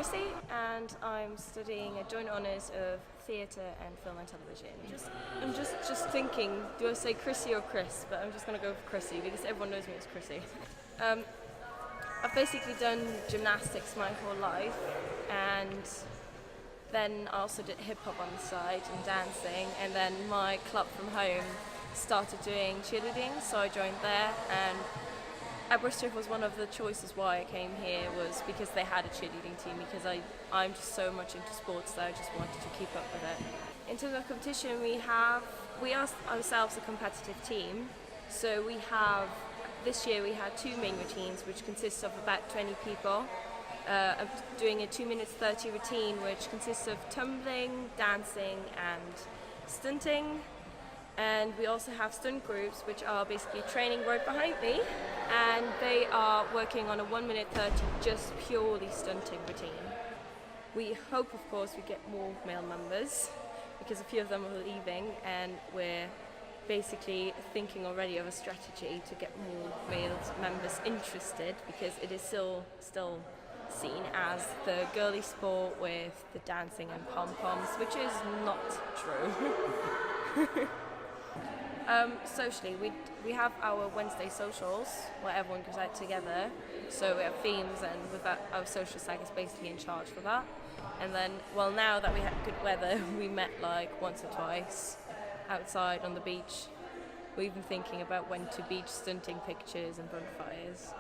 Chrissy, and I'm studying a joint honours of theatre and film and television. I'm just thinking, do I say Chrissy or Chris? But I'm just going to go for Chrissy because everyone knows me as Chrissy. I've basically done gymnastics my whole life, and then I also did hip hop on the side and dancing, and then my club from home started doing cheerleading, so I joined there, and Aberystwyth was one of the choices why I came here, was because they had a cheerleading team, because I'm just so much into sports that I just wanted to keep up with it. In terms of competition, we are ourselves a competitive team, so this year we had 2 main routines, which consists of about 20 people. I'm doing a 2 minutes 30 routine, which consists of tumbling, dancing and stunting. And we also have stunt groups, which are basically training right behind me, and they are working on a 1 minute 30 just purely stunting routine. We hope, of course, we get more male members, because a few of them are leaving, and we're basically thinking already of a strategy to get more male members interested, because it is still seen as the girly sport with the dancing and pom-poms, which is not true. Socially, we have our Wednesday socials where everyone goes out together, so we have themes, and with that, our social site is basically in charge for that. And then, well, now that we had good weather, we met like once or twice outside on the beach. We're even thinking about when to beach stunting pictures and bonfires.